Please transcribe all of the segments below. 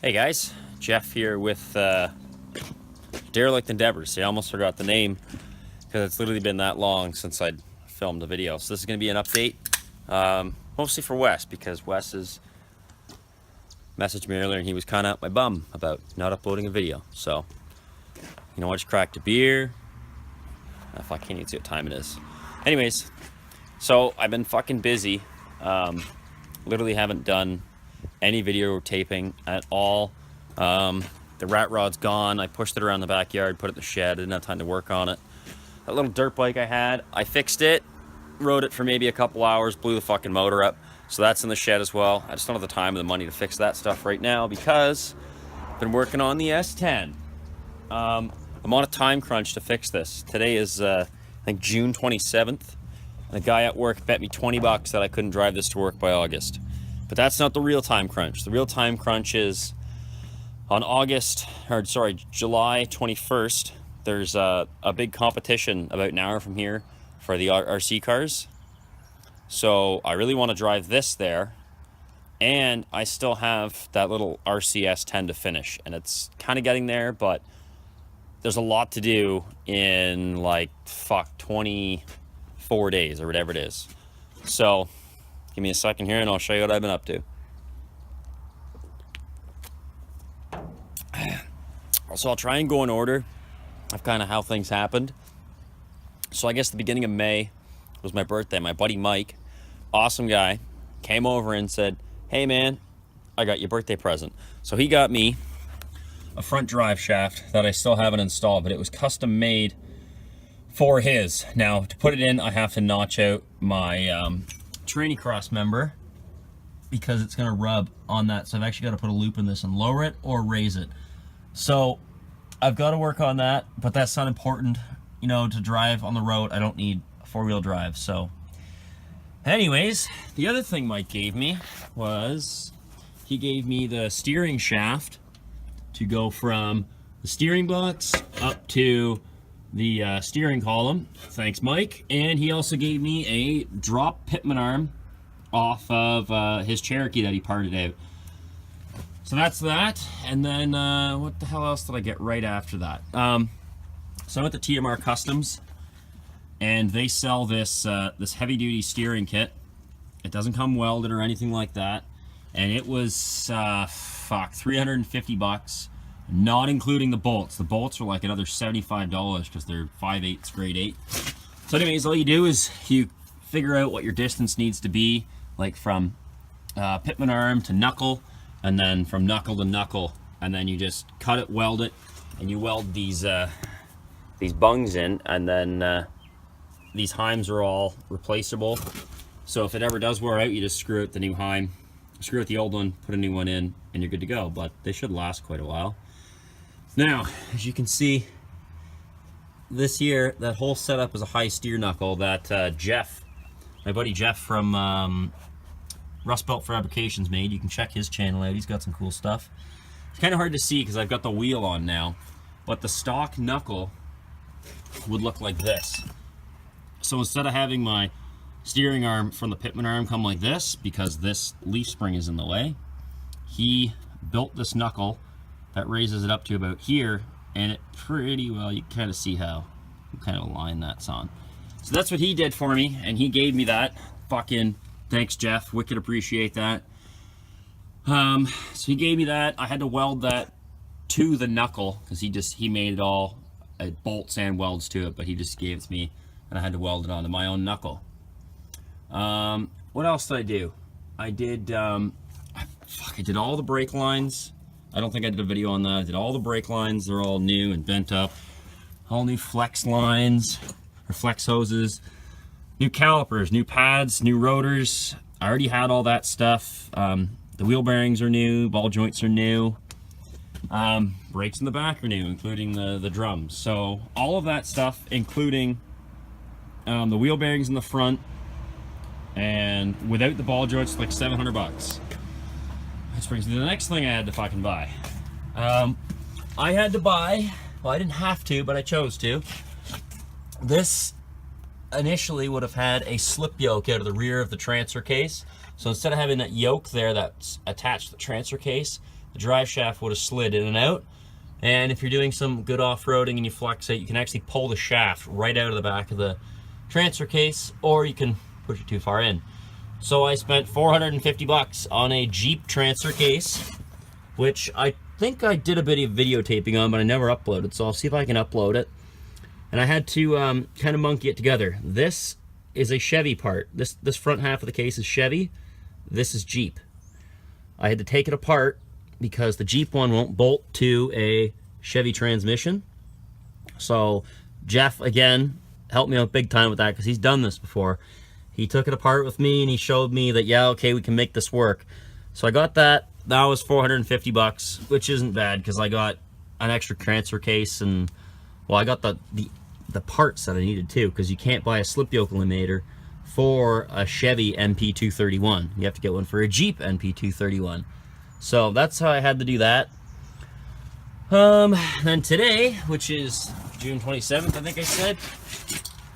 Hey guys, Jeff here with Derelict Endeavors. See, I almost forgot the name because it's literally been that long since I'd filmed a video. So this is going to be an update, mostly for Wes, because Wes has messaged me earlier and he was kind of up my bum about not uploading a video. So, you know, I just cracked a beer. If I can't even see what time it is. Anyways, so I've been fucking busy. Literally haven't done any video taping at all. The rat rod's gone. I pushed it around the backyard, put it in the shed. I didn't have time to work on it. That little dirt bike I had, I fixed it, rode it for maybe a couple hours, blew the fucking motor up. So that's in the shed as well. I just don't have the time or the money to fix that stuff right now because I've been working on the S10. I'm on a time crunch to fix this. Today is, I think, June 27th. And a guy at work bet me 20 bucks that I couldn't drive this to work by August. But that's not the real time crunch. The real time crunch is on July 21st, there's a big competition about an hour from here for the RC cars. So I really want to drive this there. And I still have that little RC S10 to finish. And it's kind of getting there, but there's a lot to do in like, 24 days or whatever it is. So give me a second here and I'll show you what I've been up to. So I'll try and go in order of kind of how things happened. So I guess the beginning of May was my birthday. My buddy Mike, awesome guy, came over and said, "Hey man, I got your birthday present." So he got me a front drive shaft that I still haven't installed, but it was custom made for his. Now to put it in, I have to notch out my tranny cross member because it's going to rub on that. So I've actually got to put a loop in this and lower it or raise it. So I've got to work on that, but that's not important, you know, to drive on the road. I don't need a four-wheel drive. So anyways, the other thing Mike gave me was he gave me the steering shaft to go from the steering box up to the steering column. Thanks, Mike. And he also gave me a drop pitman arm off of his Cherokee that he parted out. So that's that. And then what the hell else did I get right after that? So I'm at the TMR Customs, and they sell this this heavy-duty steering kit. It doesn't come welded or anything like that, and it was 350 bucks. Not including the bolts. The bolts are like another $75 because they're 5/8 grade 8. So anyways, all you do is you figure out what your distance needs to be, like from pitman arm to knuckle, and then from knuckle to knuckle, and then you just cut it, weld it, and you weld these bungs in, and then these heims are all replaceable. So if it ever does wear out, you just screw out the new heim, screw out the old one, put a new one in, and you're good to go. But they should last quite a while. Now, as you can see, this here, that whole setup is a high steer knuckle that Jeff, my buddy Jeff from Rust Belt Fabrications made. You can check his channel out. He's got some cool stuff. It's kind of hard to see because I've got the wheel on now, but the stock knuckle would look like this. So instead of having my steering arm from the pitman arm come like this, because this leaf spring is in the way, he built this knuckle that raises it up to about here, and it pretty well, you can kind of see how what kind of a line that's on. So that's what he did for me, and he gave me that. Fucking thanks, Jeff. Wicked appreciate that. So he gave me that. I had to weld that to the knuckle because he made it all bolts and welds to it, but he just gave it to me, and I had to weld it onto my own knuckle. What else did I do? I did I did all the brake lines. I don't think I did a video on that. I did all the brake lines. They're all new and bent up. All new flex lines, or flex hoses. New calipers, new pads, new rotors. I already had all that stuff. The wheel bearings are new, ball joints are new. Brakes in the back are new, including the drums. So all of that stuff, including the wheel bearings in the front, and without the ball joints, like 700 bucks. Which brings me to the next thing I had to fucking buy. I had to buy, well, I didn't have to, but I chose to. This initially would have had a slip yoke out of the rear of the transfer case. So instead of having that yoke there that's attached to the transfer case, the drive shaft would have slid in and out. And if you're doing some good off-roading and you flex it, you can actually pull the shaft right out of the back of the transfer case, or you can push it too far in. So I spent 450 bucks on a Jeep transfer case, which I think I did a bit of videotaping on, but I never uploaded, so I'll see if I can upload it. And I had to kind of monkey it together. This is a Chevy part. This front half of the case is Chevy. This is Jeep. I had to take it apart because the Jeep one won't bolt to a Chevy transmission. So Jeff, again, helped me out big time with that because he's done this before. He took it apart with me and he showed me that, yeah, okay, we can make this work. So I got that. That was 450 bucks, which isn't bad because I got an extra transfer case and, well, I got the parts that I needed too, because you can't buy a slip yoke eliminator for a Chevy NP231. You have to get one for a Jeep NP231. So that's how I had to do that. And today, which is June 27th, I think I said,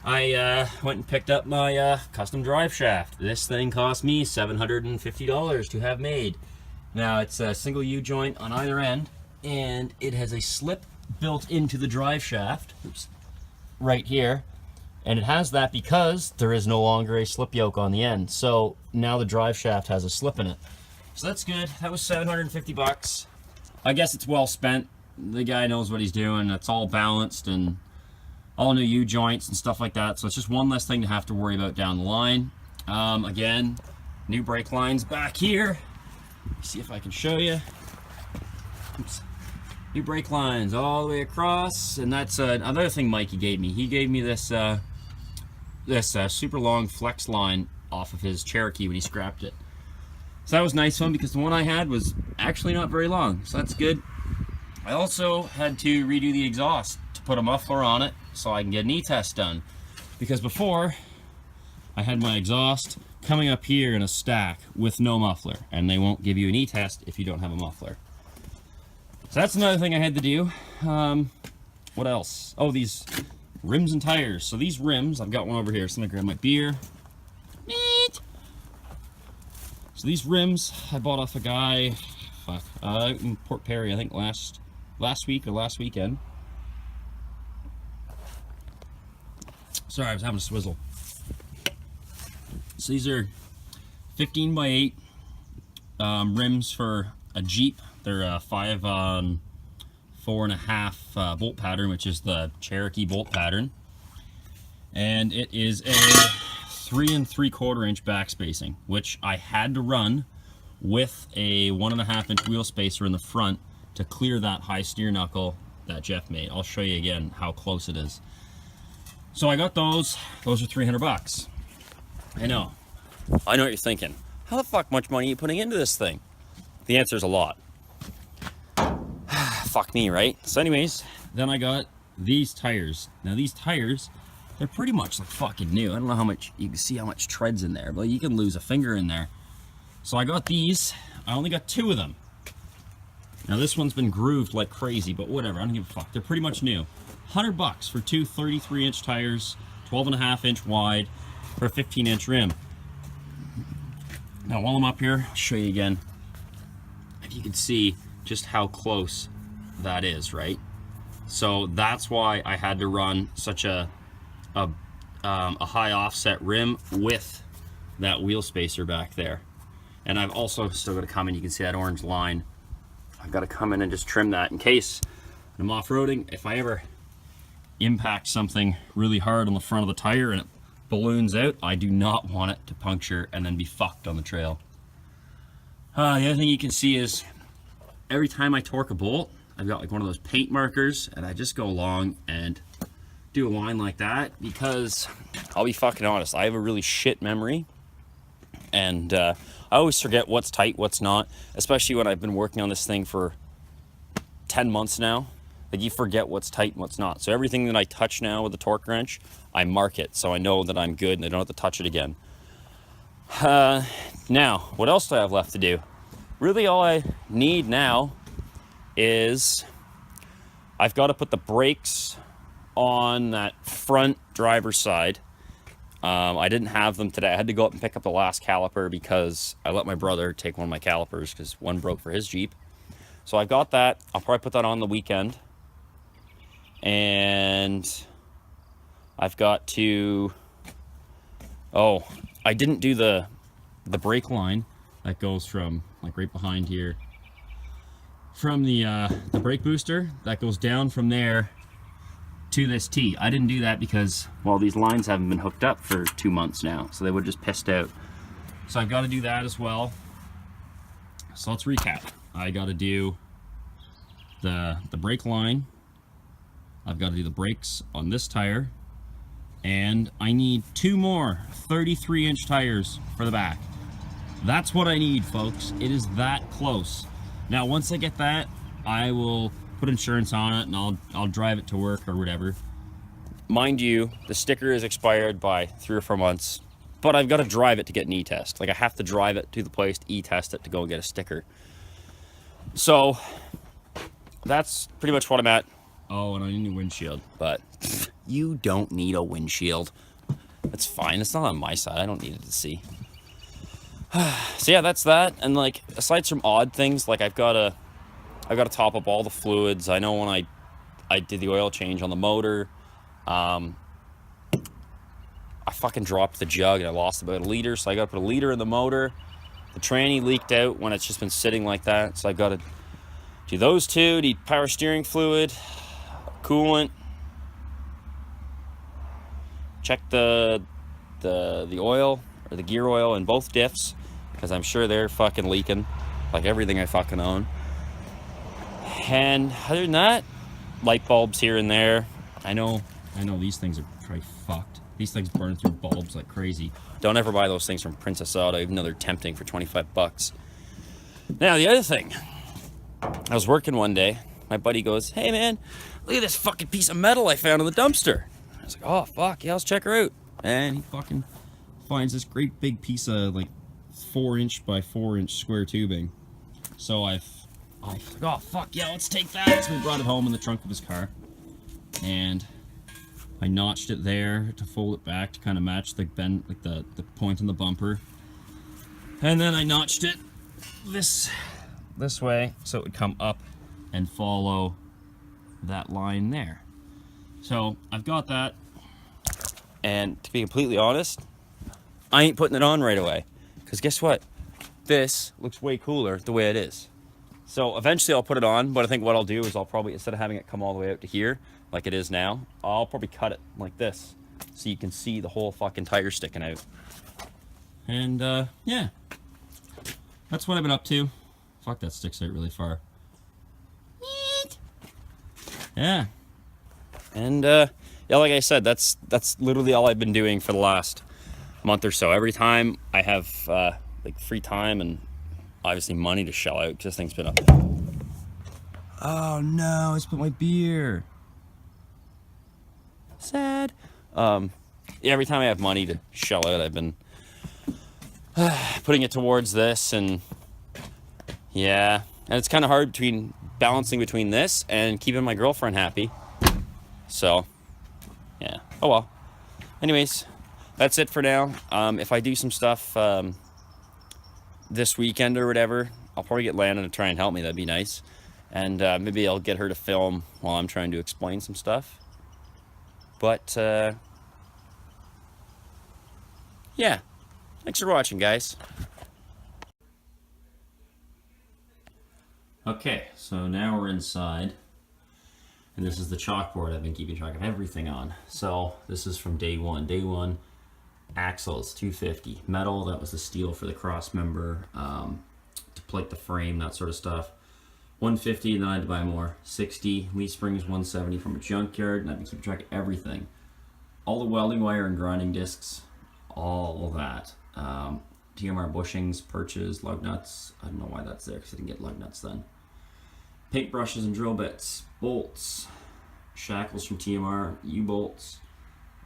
I went and picked up my custom drive shaft. This thing cost me $750 to have made. Now it's a single U-joint on either end, and it has a slip built into the drive shaft. Oops. Right here, and it has that because there is no longer a slip yoke on the end. So now the drive shaft has a slip in it. So that's good. That was 750 bucks. I guess it's well spent. The guy knows what he's doing. It's all balanced and all new U-joints and stuff like that. So it's just one less thing to have to worry about down the line. Again, new brake lines back here. See if I can show you. Oops. New brake lines all the way across, and that's another thing Mikey gave me. He gave me this super long flex line off of his Cherokee when he scrapped it. So that was nice one because the one I had was actually not very long, so that's good. I also had to redo the exhaust to put a muffler on it so I can get an e-test done, because before I had my exhaust coming up here in a stack with no muffler, and they won't give you an e-test if you don't have a muffler. So that's another thing I had to do. What else? Oh, these rims and tires. So these rims, I've got one over here, so I'm gonna grab my beer. So these rims I bought off a guy, in Port Perry, I think last week or last weekend. Sorry, I was having a swizzle. So these are 15 by 8 rims for a Jeep. They're a 5 on 4.5 bolt pattern, which is the Cherokee bolt pattern. And it is a 3 3/4 inch back spacing, which I had to run with a 1.5 inch wheel spacer in the front to clear that high steer knuckle that Jeff made. I'll show you again how close it is. So I got those. Those are 300 bucks. I know what you're thinking. How the fuck much money are you putting into this thing? The answer is a lot. Fuck me, right? So anyways, then I got these tires. Now these tires, they're pretty much like fucking new. I don't know how much, you can see how much tread's in there, but you can lose a finger in there. So I got these. I only got 2 of them. Now this one's been grooved like crazy, but whatever, I don't give a fuck. They're pretty much new. 100 bucks for 2 33 inch tires, 12.5 inch wide for a 15 inch rim. Now while I'm up here, I'll show you again. If you can see just how close that is, right? So that's why I had to run such a high offset rim with that wheel spacer back there. And I've also still got to come in, you can see that orange line. I've got to come in and just trim that in case I'm off-roading. If I ever impact something really hard on the front of the tire and it balloons out, I do not want it to puncture and then be fucked on the trail. The other thing you can see is every time I torque a bolt, I've got like one of those paint markers, and I just go along and do a line like that because I'll be fucking honest, I have a really shit memory, and I always forget what's tight, what's not, especially when I've been working on this thing for 10 months now. Like, you forget what's tight and what's not. So everything that I touch now with the torque wrench, I mark it so I know that I'm good and I don't have to touch it again. Now, what else do I have left to do? Really all I need now is I've got to put the brakes on that front driver's side. I didn't have them today. I had to go up and pick up the last caliper because I let my brother take one of my calipers because one broke for his Jeep. So I got that. I'll probably put that on the weekend. And I've got to... Oh, I didn't do the brake line that goes from, like, right behind here. From the brake booster, that goes down from there to this T. I didn't do that because, well, these lines haven't been hooked up for 2 months now, so they would just pissed out. So I've got to do that as well. So let's recap. I got to do the brake line. I've got to do the brakes on this tire, and I need 2 more 33-inch tires for the back. That's what I need, folks. It is that close. Now, once I get that, I will put insurance on it, and I'll drive it to work or whatever. Mind you, the sticker is expired by 3 or 4 months, but I've got to drive it to get an e-test. Like, I have to drive it to the place to e-test it to go and get a sticker. So that's pretty much what I'm at. Oh, and I need a windshield, but you don't need a windshield. That's fine. It's not on my side. I don't need it to see. So yeah, that's that. And like, aside from odd things, like I've got to top up all the fluids. I know when I did the oil change on the motor, I fucking dropped the jug and I lost about 1 liter, so I got to put 1 liter in the motor. The tranny leaked out when it's just been sitting like that, so I got to do those 2. Need power steering fluid, coolant. Check the oil or the gear oil in both diffs, because I'm sure they're fucking leaking, like everything I fucking own. And other than that, light bulbs here and there. I know these things are probably fucked. These things burn through bulbs like crazy. Don't ever buy those things from Princess Auto, even though they're tempting for 25 bucks. Now, the other thing, I was working one day. My buddy goes, "Hey man, look at this fucking piece of metal I found in the dumpster." I was like, "Oh fuck, yeah, let's check her out." And he fucking finds this great big piece of like 4-inch by 4-inch square tubing. So I was like, "Oh fuck yeah, let's take that." So we brought it home in the trunk of his car, and I notched it there to fold it back to kind of match the bend, like the point in the bumper. And then I notched it this way so it would come up and follow that line there. So I've got that, and to be completely honest, I ain't putting it on right away, because guess what? This looks way cooler the way it is. So eventually I'll put it on, but I think what I'll do is I'll probably, instead of having it come all the way out to here like it is now, I'll probably cut it like this so you can see the whole fucking tire sticking out. And yeah, that's what I've been up to. Fuck, that sticks out really far. Yeah. And yeah, like I said, that's literally all I've been doing for the last month or so. Every time I have like free time and obviously money to shell out, because this thing's been up. Oh no, I spilled my beer. Sad. Yeah, every time I have money to shell out, I've been putting it towards this, and yeah, and it's kind of hard balancing between this and keeping my girlfriend happy. So yeah, oh well. Anyways, that's it for now. If I do some stuff this weekend or whatever, I'll probably get Landon to try and help me. That'd be nice. And maybe I'll get her to film while I'm trying to explain some stuff. But yeah, thanks for watching, guys. Okay, so now we're inside, and this is the chalkboard I've been keeping track of everything on. So this is from day one. Day one, axles, $250. Metal, that was the steel for the cross member, to plate the frame, that sort of stuff. $150, and then I had to buy more. $60. Leaf springs, $170 from a junkyard, and I've been keeping track of everything. All the welding wire and grinding discs, all of that. TMR bushings, perches, lug nuts. I don't know why that's there, because I didn't get lug nuts then. Paint brushes and drill bits, bolts, shackles from TMR, U-bolts,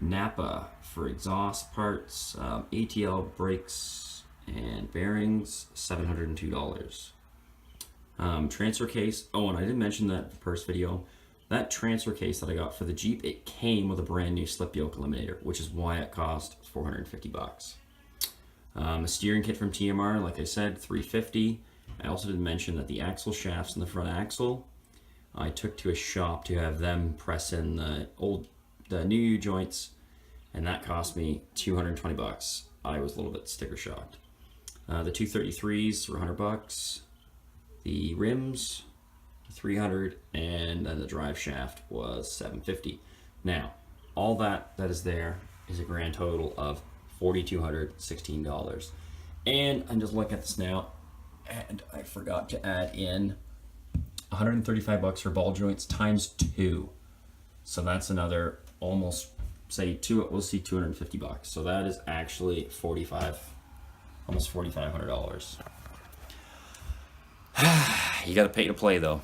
Napa for exhaust parts, ATL brakes and bearings, $702. Transfer case. Oh, and I didn't mention that in the first video. That transfer case that I got for the Jeep, it came with a brand new slip yoke eliminator, which is why it cost $450. A steering kit from TMR, like I said, $350. I also didn't mention that the axle shafts in the front axle, I took to a shop to have them press in the new U joints, and that cost me $220. I was a little bit sticker shocked. The 233s were $100. The rims, $300, and then the drive shaft was $750. Now, all that is there is a grand total of $4,216. And I'm just looking at this now, and I forgot to add in $135 for ball joints times 2. So that's another almost, say, we'll see $250. So that is actually almost $4,500. You got to pay to play though.